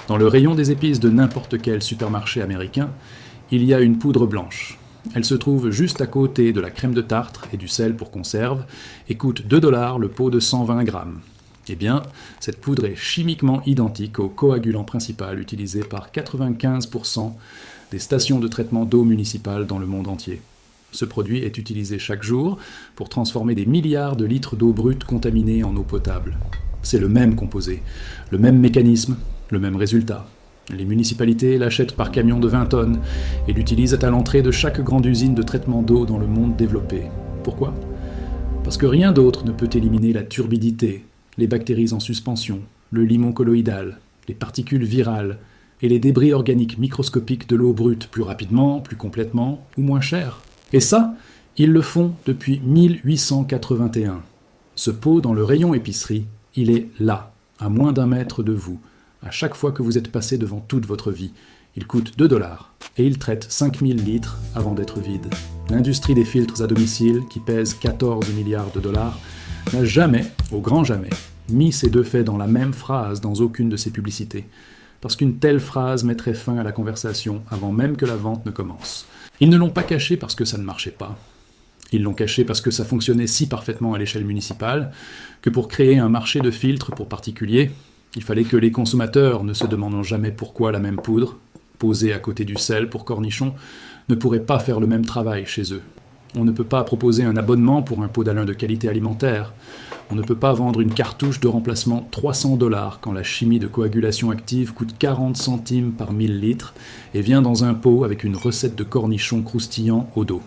Dans le rayon des épices de n'importe quel supermarché américain, il y a une poudre blanche. Elle se trouve juste à côté de la crème de tartre et du sel pour conserve et coûte 2 $ le pot de 120 grammes. Eh bien, cette poudre est chimiquement identique au coagulant principal utilisé par 95% des stations de traitement d'eau municipale dans le monde entier. Ce produit est utilisé chaque jour pour transformer des milliards de litres d'eau brute contaminée en eau potable. C'est le même composé, le même mécanisme, le même résultat. Les municipalités l'achètent par camion de 20 tonnes et l'utilisent à l'entrée de chaque grande usine de traitement d'eau dans le monde développé. Pourquoi ? Parce que rien d'autre ne peut éliminer la turbidité, les bactéries en suspension, le limon colloïdal, les particules virales et les débris organiques microscopiques de l'eau brute plus rapidement, plus complètement ou moins cher. Et ça, ils le font depuis 1881. Ce pot dans le rayon épicerie, il est là, à moins d'1 mètre de vous, à chaque fois que vous êtes passé devant toute votre vie. Il coûte 2 $ et il traite 5000 litres avant d'être vide. L'industrie des filtres à domicile, qui pèse 14 milliards de dollars, n'a jamais, au grand jamais, mis ces deux faits dans la même phrase dans aucune de ses publicités. Parce qu'une telle phrase mettrait fin à la conversation avant même que la vente ne commence. Ils ne l'ont pas caché parce que ça ne marchait pas. Ils l'ont caché parce que ça fonctionnait si parfaitement à l'échelle municipale que pour créer un marché de filtres pour particuliers, il fallait que les consommateurs, ne se demandant jamais pourquoi la même poudre, posée à côté du sel pour cornichons, ne pourrait pas faire le même travail chez eux. On ne peut pas proposer un abonnement pour un pot d'Alain de qualité alimentaire. On ne peut pas vendre une cartouche de remplacement 300 $ quand la chimie de coagulation active coûte 40 centimes par 1000 litres et vient dans un pot avec une recette de cornichons croustillants au dos.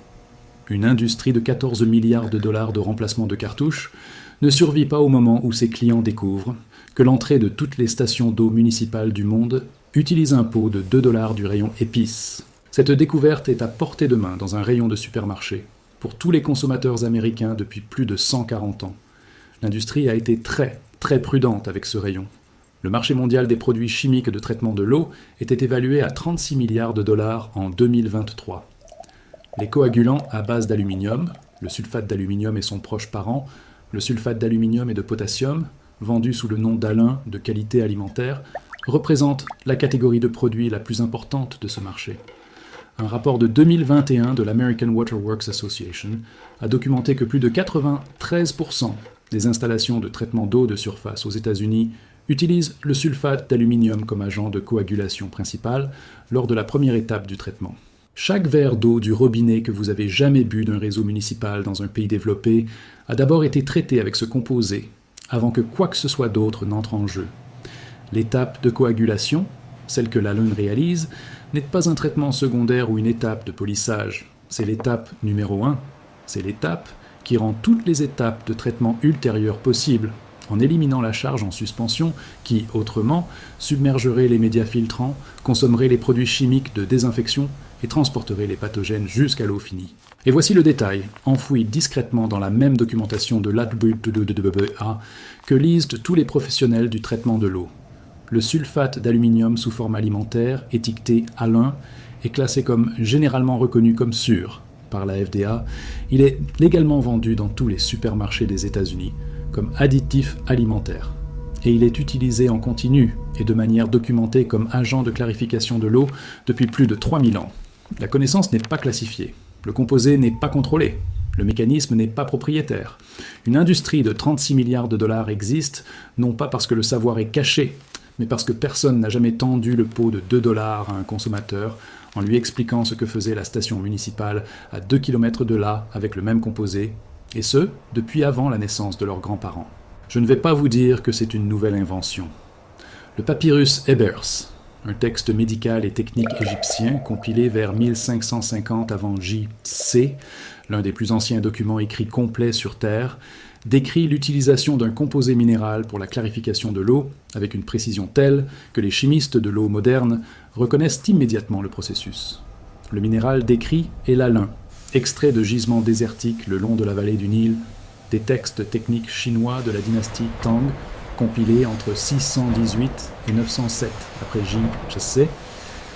Une industrie de 14 milliards de dollars de remplacement de cartouches ne survit pas au moment où ses clients découvrent que l'entrée de toutes les stations d'eau municipales du monde utilise un pot de 2 $ du rayon épices. Cette découverte est à portée de main dans un rayon de supermarché, pour tous les consommateurs américains depuis plus de 140 ans. L'industrie a été très prudente avec ce rayon. Le marché mondial des produits chimiques de traitement de l'eau était évalué à 36 milliards de dollars en 2023. Les coagulants à base d'aluminium, le sulfate d'aluminium et son proche parent, le sulfate d'aluminium et de potassium, vendus sous le nom d'Alain de qualité alimentaire, représentent la catégorie de produits la plus importante de ce marché. Un rapport de 2021 de l'American Water Works Association a documenté que plus de 93% des installations de traitement d'eau de surface aux États-Unis utilisent le sulfate d'aluminium comme agent de coagulation principal lors de la première étape du traitement. Chaque verre d'eau du robinet que vous avez jamais bu d'un réseau municipal dans un pays développé a d'abord été traité avec ce composé, avant que quoi que ce soit d'autre n'entre en jeu. L'étape de coagulation, celle que l'Alain réalise, n'est pas un traitement secondaire ou une étape de polissage. C'est l'étape numéro 1. C'est l'étape qui rend toutes les étapes de traitement ultérieures possibles, en éliminant la charge en suspension qui, autrement, submergerait les médias filtrants, consommerait les produits chimiques de désinfection et transporterait les pathogènes jusqu'à l'eau finie. Et voici le détail, enfoui discrètement dans la même documentation de l'ADBA que lisent tous les professionnels du traitement de l'eau. Le sulfate d'aluminium sous forme alimentaire, étiqueté Alain, est classé comme généralement reconnu comme sûr par la FDA. Il est légalement vendu dans tous les supermarchés des États-Unis comme additif alimentaire. Et il est utilisé en continu et de manière documentée comme agent de clarification de l'eau depuis plus de 3000 ans. La connaissance n'est pas classifiée. Le composé n'est pas contrôlé. Le mécanisme n'est pas propriétaire. Une industrie de 36 milliards de dollars existe, non pas parce que le savoir est caché, mais parce que personne n'a jamais tendu le pot de 2 $ à un consommateur en lui expliquant ce que faisait la station municipale à 2 km de là avec le même composé, et ce, depuis avant la naissance de leurs grands-parents. Je ne vais pas vous dire que c'est une nouvelle invention. Le papyrus Ebers, un texte médical et technique égyptien compilé vers 1550 avant J.C., l'un des plus anciens documents écrits complets sur Terre, décrit l'utilisation d'un composé minéral pour la clarification de l'eau avec une précision telle que les chimistes de l'eau moderne reconnaissent immédiatement le processus. Le minéral décrit est l'Alain, extrait de gisements désertiques le long de la vallée du Nil, des textes techniques chinois de la dynastie Tang, compilés entre 618 et 907 après J.C.,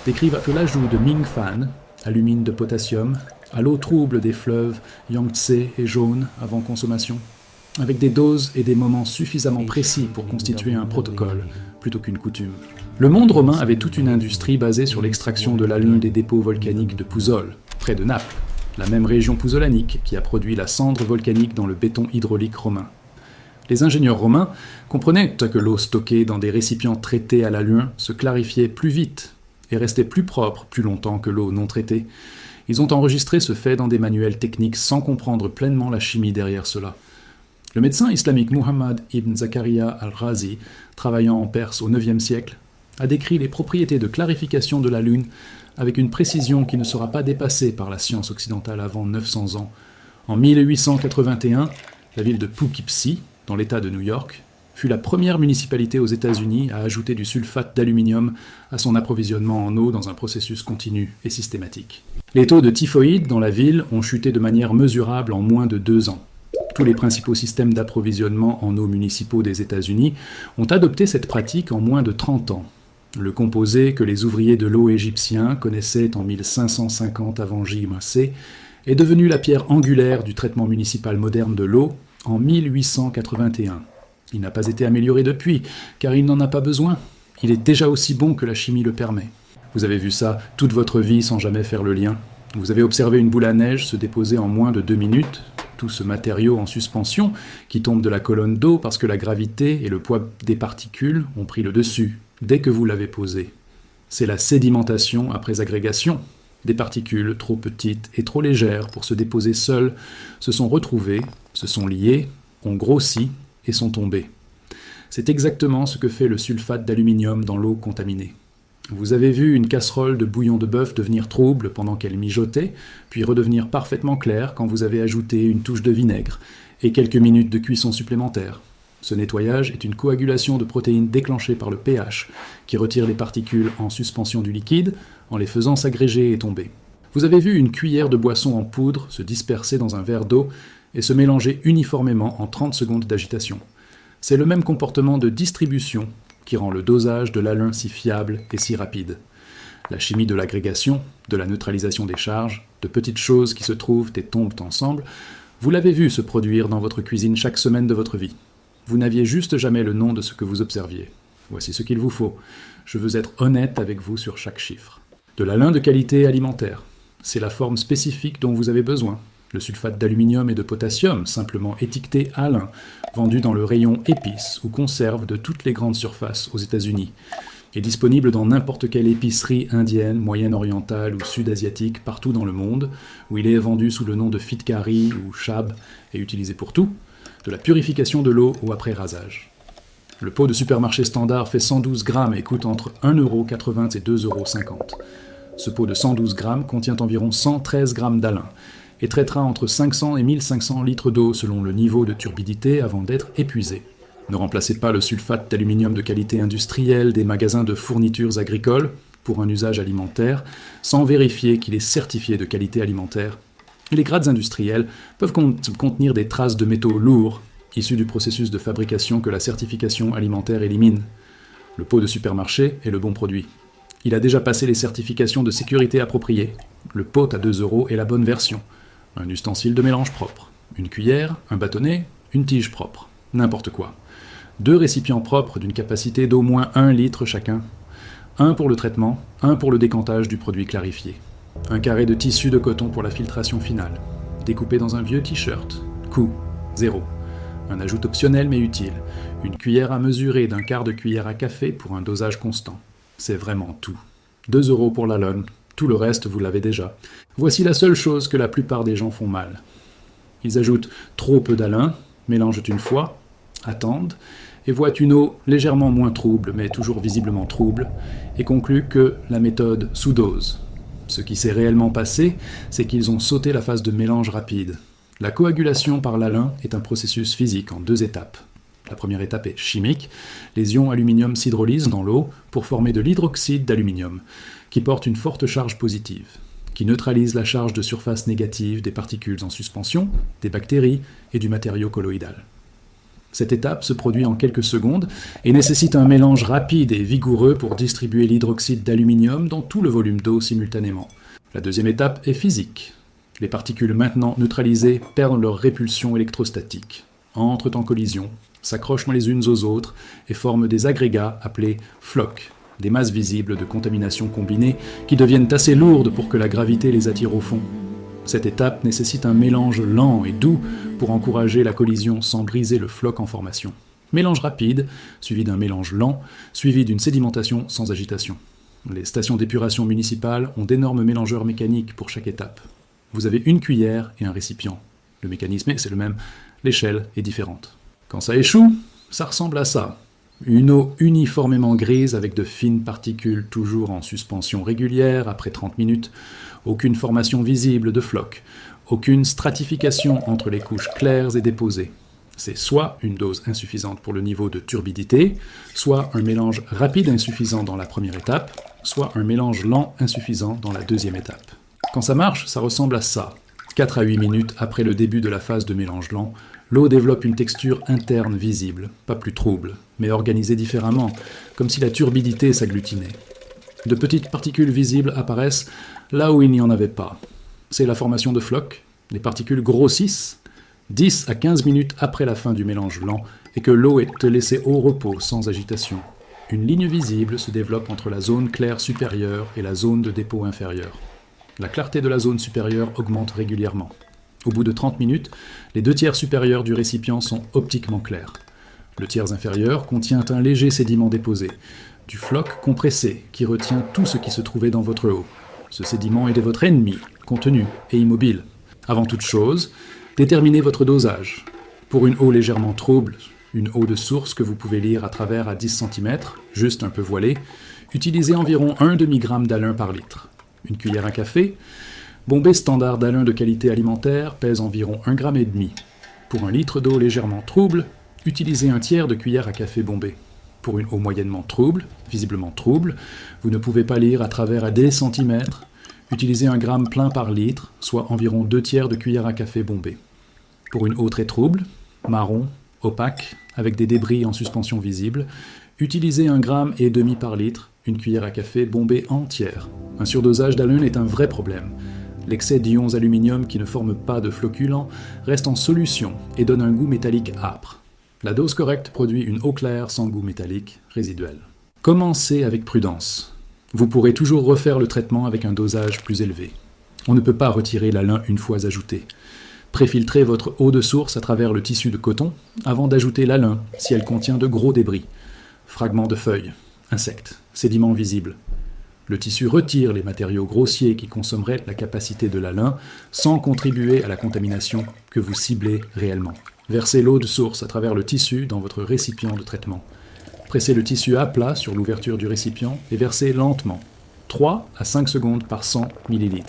décrivent que l'ajout de Mingfan, alumine de potassium, à l'eau trouble des fleuves Yangtze et Jaune avant consommation, avec des doses et des moments suffisamment précis pour constituer un protocole plutôt qu'une coutume. Le monde romain avait toute une industrie basée sur l'extraction de l'alun des dépôts volcaniques de Pouzole, près de Naples, la même région pouzolanique qui a produit la cendre volcanique dans le béton hydraulique romain. Les ingénieurs romains comprenaient que l'eau stockée dans des récipients traités à l'alun se clarifiait plus vite et restait plus propre plus longtemps que l'eau non traitée. Ils ont enregistré ce fait dans des manuels techniques sans comprendre pleinement la chimie derrière cela. Le médecin islamique Muhammad ibn Zakaria al-Razi, travaillant en Perse au IXe siècle, a décrit les propriétés de clarification de la Lune avec une précision qui ne sera pas dépassée par la science occidentale avant 900 ans. En 1881, la ville de Poughkeepsie, dans l'État de New York, fut la première municipalité aux États-Unis à ajouter du sulfate d'aluminium à son approvisionnement en eau dans un processus continu et systématique. Les taux de typhoïde dans la ville ont chuté de manière mesurable en moins de 2 ans. Tous les principaux systèmes d'approvisionnement en eau municipaux des États-Unis ont adopté cette pratique en moins de 30 ans. Le composé que les ouvriers de l'eau égyptiens connaissaient en 1550 avant J-C est devenu la pierre angulaire du traitement municipal moderne de l'eau en 1881. Il n'a pas été amélioré depuis, car il n'en a pas besoin. Il est déjà aussi bon que la chimie le permet. Vous avez vu ça toute votre vie sans jamais faire le lien. Vous avez observé une boule à neige se déposer en moins de 2 minutes, tout ce matériau en suspension qui tombe de la colonne d'eau parce que la gravité et le poids des particules ont pris le dessus dès que vous l'avez posé. C'est la sédimentation après agrégation. Des particules trop petites et trop légères pour se déposer seules se sont retrouvées, se sont liées, ont grossi et sont tombées. C'est exactement ce que fait le sulfate d'aluminium dans l'eau contaminée. Vous avez vu une casserole de bouillon de bœuf devenir trouble pendant qu'elle mijotait, puis redevenir parfaitement claire quand vous avez ajouté une touche de vinaigre et quelques minutes de cuisson supplémentaires. Ce nettoyage est une coagulation de protéines déclenchée par le pH, qui retire les particules en suspension du liquide en les faisant s'agréger et tomber. Vous avez vu une cuillère de boisson en poudre se disperser dans un verre d'eau et se mélanger uniformément en 30 secondes d'agitation. C'est le même comportement de distribution qui rend le dosage de l'alun si fiable et si rapide. La chimie de l'agrégation, de la neutralisation des charges, de petites choses qui se trouvent et tombent ensemble, vous l'avez vu se produire dans votre cuisine chaque semaine de votre vie. Vous n'aviez juste jamais le nom de ce que vous observiez. Voici ce qu'il vous faut. Je veux être honnête avec vous sur chaque chiffre. De l'alun de qualité alimentaire. C'est la forme spécifique dont vous avez besoin. Le sulfate d'aluminium et de potassium, simplement étiqueté alun, vendu dans le rayon épices ou conserves de toutes les grandes surfaces aux États-Unis, est disponible dans n'importe quelle épicerie indienne, moyenne-orientale ou sud-asiatique partout dans le monde, où il est vendu sous le nom de fitkari ou shab et utilisé pour tout, de la purification de l'eau au après-rasage. Le pot de supermarché standard fait 112 grammes et coûte entre 1,80 € et 2,50 €. Ce pot de 112 grammes contient environ 113 grammes d'alun et traitera entre 500 et 1500 litres d'eau selon le niveau de turbidité avant d'être épuisé. Ne remplacez pas le sulfate d'aluminium de qualité industrielle des magasins de fournitures agricoles pour un usage alimentaire sans vérifier qu'il est certifié de qualité alimentaire. Les grades industriels peuvent contenir des traces de métaux lourds issus du processus de fabrication que la certification alimentaire élimine. Le pot de supermarché est le bon produit. Il a déjà passé les certifications de sécurité appropriées. Le pot à 2 € est la bonne version. Un ustensile de mélange propre. Une cuillère, un bâtonnet, une tige propre. N'importe quoi. 2 récipients propres d'une capacité d'au moins 1 litre chacun. Un pour le traitement, un pour le décantage du produit clarifié. Un carré de tissu de coton pour la filtration finale. Découpé dans un vieux t-shirt. Coût, 0. Un ajout optionnel mais utile. Une cuillère à mesurer d'un quart de cuillère à café pour un dosage constant. C'est vraiment tout. 2 € pour l'alun. Tout le reste, vous l'avez déjà. Voici la seule chose que la plupart des gens font mal. Ils ajoutent trop peu d'alun, mélangent une fois, attendent, et voient une eau légèrement moins trouble, mais toujours visiblement trouble, et concluent que la méthode sous-dose. Ce qui s'est réellement passé, c'est qu'ils ont sauté la phase de mélange rapide. La coagulation par l'alun est un processus physique en 2 étapes. La première étape est chimique. Les ions aluminium s'hydrolysent dans l'eau pour former de l'hydroxyde d'aluminium, qui porte une forte charge positive, qui neutralise la charge de surface négative des particules en suspension, des bactéries et du matériau colloïdal. Cette étape se produit en quelques secondes et nécessite un mélange rapide et vigoureux pour distribuer l'hydroxyde d'aluminium dans tout le volume d'eau simultanément. La deuxième étape est physique. Les particules maintenant neutralisées perdent leur répulsion électrostatique, entrent en collision, s'accrochent les unes aux autres et forment des agrégats appelés flocs, des masses visibles de contamination combinées qui deviennent assez lourdes pour que la gravité les attire au fond. Cette étape nécessite un mélange lent et doux pour encourager la collision sans briser le floc en formation. Mélange rapide, suivi d'un mélange lent, suivi d'une sédimentation sans agitation. Les stations d'épuration municipales ont d'énormes mélangeurs mécaniques pour chaque étape. Vous avez une cuillère et un récipient. Le mécanisme, c'est le même, l'échelle est différente. Quand ça échoue, ça ressemble à ça. Une eau uniformément grise avec de fines particules toujours en suspension régulière après 30 minutes, aucune formation visible de flocs, aucune stratification entre les couches claires et déposées. C'est soit une dose insuffisante pour le niveau de turbidité, soit un mélange rapide insuffisant dans la première étape, soit un mélange lent insuffisant dans la deuxième étape. Quand ça marche, ça ressemble à ça. 4 à 8 minutes après le début de la phase de mélange lent, l'eau développe une texture interne visible, pas plus trouble, mais organisée différemment, comme si la turbidité s'agglutinait. De petites particules visibles apparaissent là où il n'y en avait pas. C'est la formation de flocs, les particules grossissent 10 à 15 minutes après la fin du mélange lent et que l'eau est laissée au repos sans agitation. Une ligne visible se développe entre la zone claire supérieure et la zone de dépôt inférieure. La clarté de la zone supérieure augmente régulièrement. Au bout de 30 minutes, les 2 tiers supérieurs du récipient sont optiquement clairs. Le tiers inférieur contient un léger sédiment déposé, du floc compressé qui retient tout ce qui se trouvait dans votre eau. Ce sédiment est votre ennemi, contenu et immobile. Avant toute chose, déterminez votre dosage. Pour une eau légèrement trouble, une eau de source que vous pouvez lire à travers à 10 cm, juste un peu voilée, utilisez environ 1 demi-gramme d'alun par litre. Une cuillère à café, bombée standard d'alun de qualité alimentaire pèse environ 1,5 g. Pour un litre d'eau légèrement trouble, utilisez un tiers de cuillère à café bombée. Pour une eau moyennement trouble, visiblement trouble, vous ne pouvez pas lire à travers à des centimètres, utilisez 1 gramme plein par litre, soit environ 2 tiers de cuillère à café bombée. Pour une eau très trouble, marron, opaque, avec des débris en suspension visible, utilisez 1,5 g par litre, une cuillère à café bombée entière. Un surdosage d'alun est un vrai problème. L'excès d'ions aluminium qui ne forment pas de floculants reste en solution et donne un goût métallique âpre. La dose correcte produit une eau claire sans goût métallique résiduel. Commencez avec prudence. Vous pourrez toujours refaire le traitement avec un dosage plus élevé. On ne peut pas retirer l'alun une fois ajouté. Préfiltrez votre eau de source à travers le tissu de coton avant d'ajouter l'alun si elle contient de gros débris, fragments de feuilles, insectes, sédiments visibles. Le tissu retire les matériaux grossiers qui consommeraient la capacité de l'alun sans contribuer à la contamination que vous ciblez réellement. Versez l'eau de source à travers le tissu dans votre récipient de traitement. Pressez le tissu à plat sur l'ouverture du récipient et versez lentement, 3 à 5 secondes par 100 ml.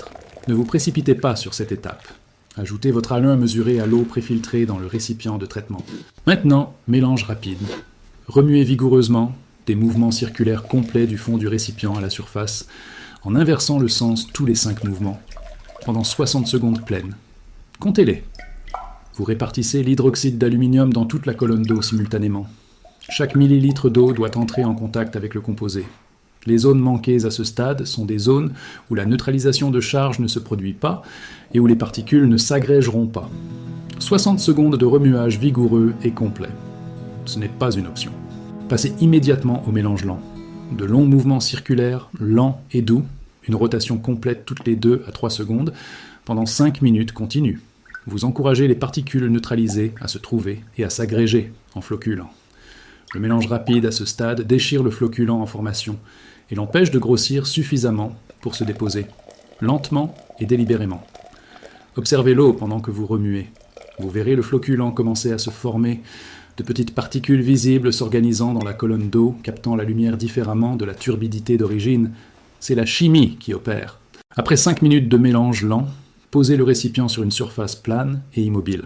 Ne vous précipitez pas sur cette étape. Ajoutez votre alun mesuré à l'eau préfiltrée dans le récipient de traitement. Maintenant, mélange rapide. Remuez vigoureusement, des mouvements circulaires complets du fond du récipient à la surface, en inversant le sens tous les 5 mouvements, pendant 60 secondes pleines. Comptez-les. Vous répartissez l'hydroxyde d'aluminium dans toute la colonne d'eau simultanément. Chaque millilitre d'eau doit entrer en contact avec le composé. Les zones manquées à ce stade sont des zones où la neutralisation de charge ne se produit pas et où les particules ne s'agrégeront pas. 60 secondes de remuage vigoureux et complet. Ce n'est pas une option. Passez immédiatement au mélange lent. De longs mouvements circulaires, lents et doux, une rotation complète toutes les 2 à 3 secondes, pendant 5 minutes continues. Vous encouragez les particules neutralisées à se trouver et à s'agréger en floculant. Le mélange rapide à ce stade déchire le floculant en formation et l'empêche de grossir suffisamment pour se déposer, lentement et délibérément. Observez l'eau pendant que vous remuez. Vous verrez le floculant commencer à se former, de petites particules visibles s'organisant dans la colonne d'eau, captant la lumière différemment de la turbidité d'origine. C'est la chimie qui opère. Après 5 minutes de mélange lent, posez le récipient sur une surface plane et immobile.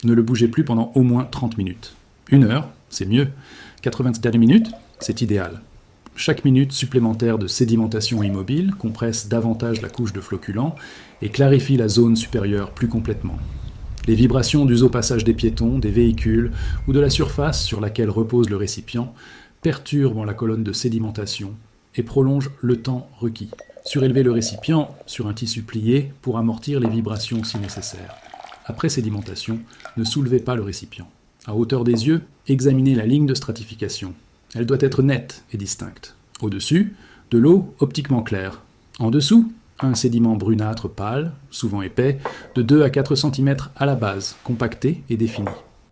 Ne le bougez plus pendant au moins 30 minutes. 1 heure, c'est mieux. 90 dernières minutes, c'est idéal. Chaque minute supplémentaire de sédimentation immobile compresse davantage la couche de floculant et clarifie la zone supérieure plus complètement. Les vibrations du passage des piétons, des véhicules ou de la surface sur laquelle repose le récipient perturbent la colonne de sédimentation et prolongent le temps requis. Surélevez le récipient sur un tissu plié pour amortir les vibrations si nécessaire. Après sédimentation, ne soulevez pas le récipient. À hauteur des yeux, examinez la ligne de stratification. Elle doit être nette et distincte. Au-dessus, de l'eau optiquement claire. En dessous, un sédiment brunâtre pâle, souvent épais, de 2 à 4 cm à la base, compacté et défini.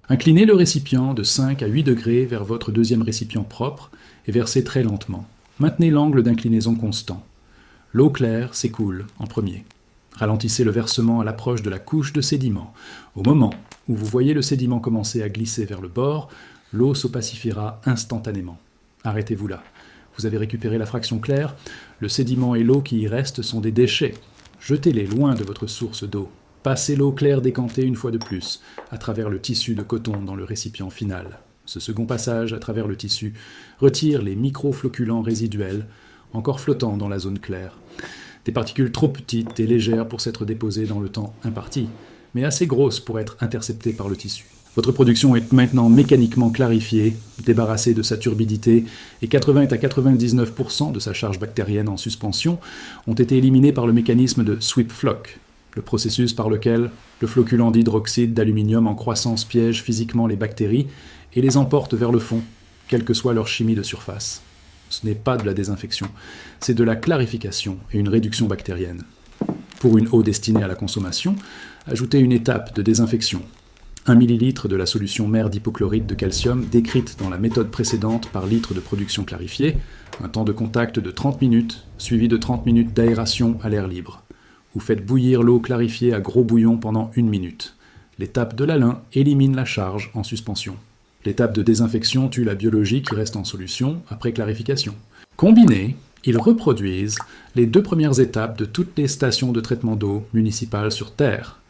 Inclinez le récipient de 5 à 8 degrés vers votre deuxième récipient propre et versez très lentement. Maintenez l'angle d'inclinaison constant. L'eau claire s'écoule en premier. Ralentissez le versement à l'approche de la couche de sédiment. Au moment où vous voyez le sédiment commencer à glisser vers le bord, l'eau s'opacifiera instantanément. Arrêtez-vous là. Vous avez récupéré la fraction claire, le sédiment et l'eau qui y restent sont des déchets. Jetez-les loin de votre source d'eau. Passez l'eau claire décantée une fois de plus, à travers le tissu de coton dans le récipient final. Ce second passage, à travers le tissu, retire les microfloculants résiduels, encore flottants dans la zone claire. Des particules trop petites et légères pour s'être déposées dans le temps imparti, mais assez grosses pour être interceptées par le tissu. Votre production est maintenant mécaniquement clarifiée, débarrassée de sa turbidité, et 80 à 99% de sa charge bactérienne en suspension ont été éliminés par le mécanisme de sweep floc, le processus par lequel le floculant d'hydroxyde d'aluminium en croissance piège physiquement les bactéries et les emporte vers le fond, quelle que soit leur chimie de surface. Ce n'est pas de la désinfection, c'est de la clarification et une réduction bactérienne. Pour une eau destinée à la consommation, ajoutez une étape de désinfection. 1 ml de la solution mère d'hypochlorite de calcium décrite dans la méthode précédente par litre de production clarifiée, un temps de contact de 30 minutes, suivi de 30 minutes d'aération à l'air libre. Vous faites bouillir l'eau clarifiée à gros bouillon pendant 1 minute. L'étape de l'alun élimine la charge en suspension. L'étape de désinfection tue la biologie qui reste en solution après clarification. Combinés, ils reproduisent les 2 premières étapes de toutes les stations de traitement d'eau municipales sur Terre.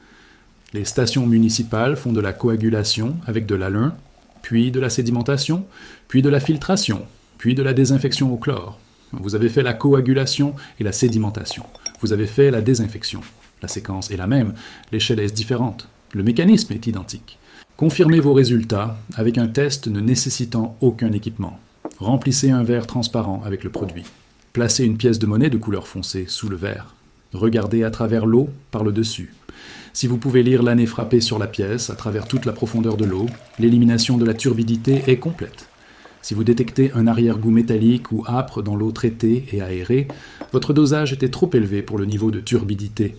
Les stations municipales font de la coagulation avec de l'alun, puis de la sédimentation, puis de la filtration, puis de la désinfection au chlore. Vous avez fait la coagulation et la sédimentation. Vous avez fait la désinfection. La séquence est la même, l'échelle est différente. Le mécanisme est identique. Confirmez vos résultats avec un test ne nécessitant aucun équipement. Remplissez un verre transparent avec le produit. Placez une pièce de monnaie de couleur foncée sous le verre. Regardez à travers l'eau par le dessus. Si vous pouvez lire l'année frappée sur la pièce, à travers toute la profondeur de l'eau, l'élimination de la turbidité est complète. Si vous détectez un arrière-goût métallique ou âpre dans l'eau traitée et aérée, votre dosage était trop élevé pour le niveau de turbidité.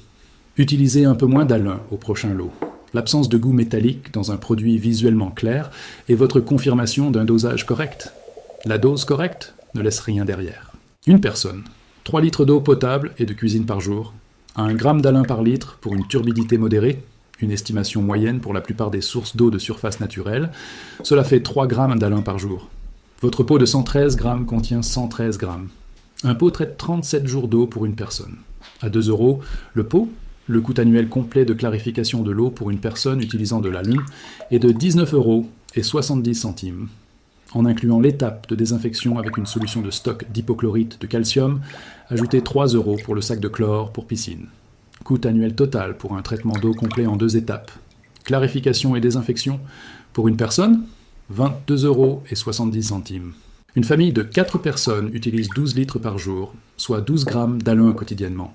Utilisez un peu moins d'alun au prochain lot. L'absence de goût métallique dans un produit visuellement clair est votre confirmation d'un dosage correct. La dose correcte ne laisse rien derrière. Une personne, 3 litres d'eau potable et de cuisine par jour, 1 gramme d'alun par litre pour une turbidité modérée, une estimation moyenne pour la plupart des sources d'eau de surface naturelle, cela fait 3 grammes d'alun par jour. Votre pot de 113 grammes contient 113 grammes. Un pot traite 37 jours d'eau pour une personne. À 2 € le pot, le coût annuel complet de clarification de l'eau pour une personne utilisant de l'alun est de 19,70 €, en incluant l'étape de désinfection avec une solution de stock d'hypochlorite de calcium, ajoutez 3 € pour le sac de chlore pour piscine. Coût annuel total pour un traitement d'eau complet en 2 étapes. Clarification et désinfection, pour une personne, 22,70 €. Une famille de 4 personnes utilise 12 litres par jour, soit 12 grammes d'alun quotidiennement.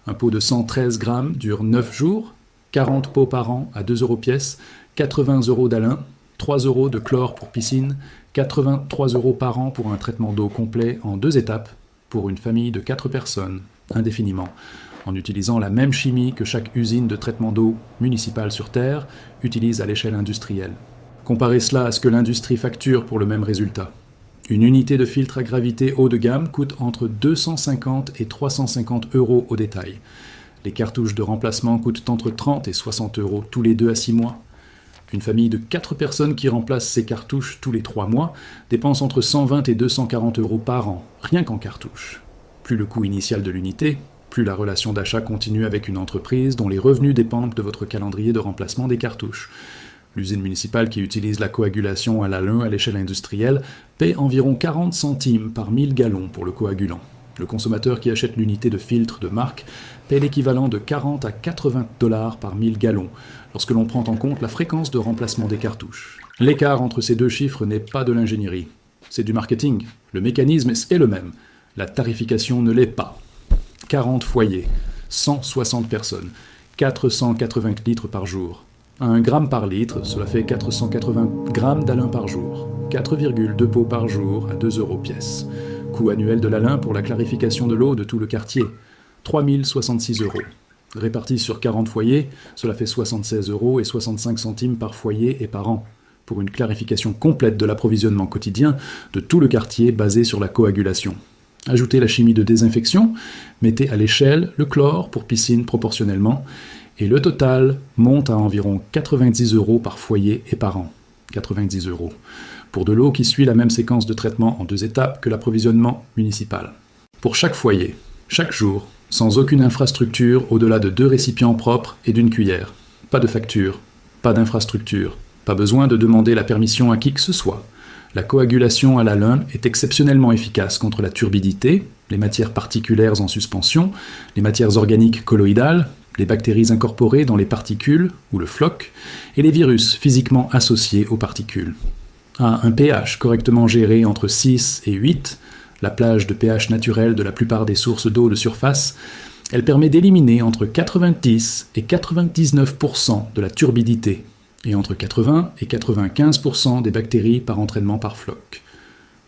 Un pot de 113 grammes dure 9 jours, 40 pots par an à 2 € pièce, 80 € d'alun, 3 € de chlore pour piscine, 83 € par an pour un traitement d'eau complet en 2 étapes pour une famille de 4 personnes, indéfiniment, en utilisant la même chimie que chaque usine de traitement d'eau municipale sur Terre utilise à l'échelle industrielle. Comparez cela à ce que l'industrie facture pour le même résultat. Une unité de filtre à gravité haut de gamme coûte entre 250 et 350 € au détail. Les cartouches de remplacement coûtent entre 30 et 60 € tous les 2 à 6 mois. Une famille de 4 personnes qui remplace ces cartouches tous les 3 mois dépense entre 120 et 240 € par an, rien qu'en cartouches. Plus le coût initial de l'unité, plus la relation d'achat continue avec une entreprise dont les revenus dépendent de votre calendrier de remplacement des cartouches. L'usine municipale qui utilise la coagulation à l'alun à l'échelle industrielle paie environ 40 centimes par 1000 gallons pour le coagulant. Le consommateur qui achète l'unité de filtre de marque paie l'équivalent de 40 à 80 $ par 1000 gallons, lorsque l'on prend en compte la fréquence de remplacement des cartouches. L'écart entre ces deux chiffres n'est pas de l'ingénierie, c'est du marketing. Le mécanisme est le même, la tarification ne l'est pas. 40 foyers, 160 personnes, 480 litres par jour. À 1 gramme par litre, cela fait 480 grammes d'alun par jour. 4,2 pots par jour à 2 € pièce. Coût annuel de l'Alain pour la clarification de l'eau de tout le quartier, 3 066 €. Répartis sur 40 foyers, cela fait 76 € et 65 centimes par foyer et par an, pour une clarification complète de l'approvisionnement quotidien de tout le quartier basé sur la coagulation. Ajoutez la chimie de désinfection, mettez à l'échelle le chlore pour piscine proportionnellement, et le total monte à environ 90 € par foyer et par an. 90 €. Pour de l'eau qui suit la même séquence de traitement en 2 étapes que l'approvisionnement municipal. Pour chaque foyer, chaque jour, sans aucune infrastructure au-delà de 2 récipients propres et d'une cuillère. Pas de facture, pas d'infrastructure, pas besoin de demander la permission à qui que ce soit. La coagulation à l'alun est exceptionnellement efficace contre la turbidité, les matières particulaires en suspension, les matières organiques colloïdales, les bactéries incorporées dans les particules ou le floc, et les virus physiquement associés aux particules. À un pH correctement géré entre 6 et 8, la plage de pH naturel de la plupart des sources d'eau de surface, elle permet d'éliminer entre 90 et 99% de la turbidité et entre 80 et 95% des bactéries par entraînement par floc.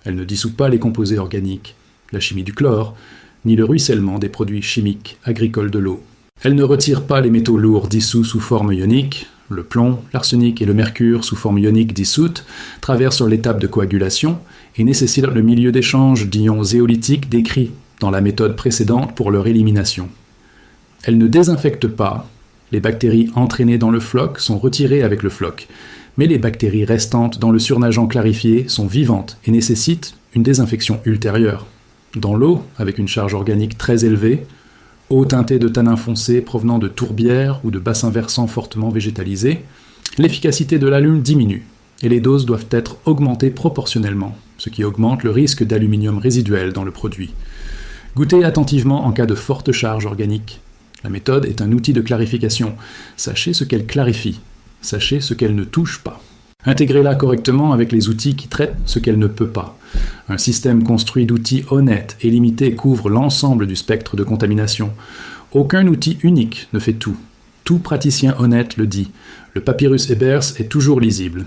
Elle ne dissout pas les composés organiques, la chimie du chlore, ni le ruissellement des produits chimiques agricoles de l'eau. Elle ne retire pas les métaux lourds dissous sous forme ionique. Le plomb, l'arsenic et le mercure sous forme ionique dissoute traversent l'étape de coagulation et nécessitent le milieu d'échange d'ions zéolithiques décrit dans la méthode précédente pour leur élimination. Elle ne désinfecte pas. Les bactéries entraînées dans le floc sont retirées avec le floc, mais les bactéries restantes dans le surnageant clarifié sont vivantes et nécessitent une désinfection ultérieure. Dans l'eau, avec une charge organique très élevée, eau teintée de tanins foncés provenant de tourbières ou de bassins versants fortement végétalisés, l'efficacité de l'allume diminue et les doses doivent être augmentées proportionnellement, ce qui augmente le risque d'aluminium résiduel dans le produit. Goûtez attentivement en cas de forte charge organique. La méthode est un outil de clarification. Sachez ce qu'elle clarifie. Sachez ce qu'elle ne touche pas. Intégrez-la correctement avec les outils qui traitent ce qu'elle ne peut pas. Un système construit d'outils honnêtes et limités couvre l'ensemble du spectre de contamination. Aucun outil unique ne fait tout. Tout praticien honnête le dit. Le papyrus Ebers est toujours lisible.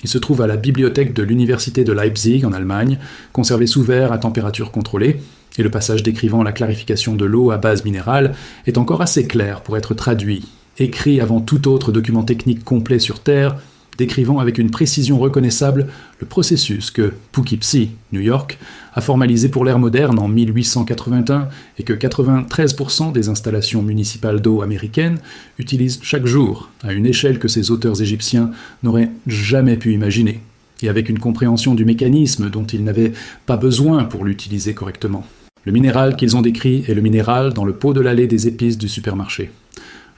Il se trouve à la bibliothèque de l'université de Leipzig en Allemagne, conservé sous verre à température contrôlée, et le passage décrivant la clarification de l'eau à base minérale est encore assez clair pour être traduit, écrit avant tout autre document technique complet sur Terre, décrivant avec une précision reconnaissable le processus que Poughkeepsie, New York, a formalisé pour l'ère moderne en 1881 et que 93% des installations municipales d'eau américaines utilisent chaque jour, à une échelle que ces auteurs égyptiens n'auraient jamais pu imaginer, et avec une compréhension du mécanisme dont ils n'avaient pas besoin pour l'utiliser correctement. Le minéral qu'ils ont décrit est le minéral dans le pot de l'allée des épices du supermarché.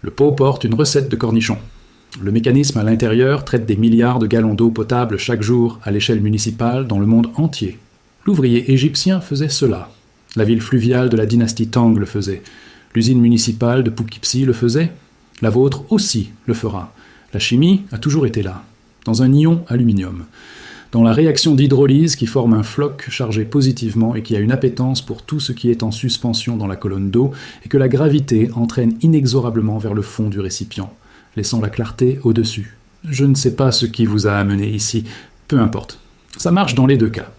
Le pot porte une recette de cornichons. Le mécanisme à l'intérieur traite des milliards de gallons d'eau potable chaque jour à l'échelle municipale dans le monde entier. L'ouvrier égyptien faisait cela. La ville fluviale de la dynastie Tang le faisait. L'usine municipale de Poughkeepsie le faisait. La vôtre aussi le fera. La chimie a toujours été là, dans un ion aluminium. Dans la réaction d'hydrolyse qui forme un floc chargé positivement et qui a une appétence pour tout ce qui est en suspension dans la colonne d'eau et que la gravité entraîne inexorablement vers le fond du récipient, laissant la clarté au-dessus. Je ne sais pas ce qui vous a amené ici, peu importe. Ça marche dans les deux cas.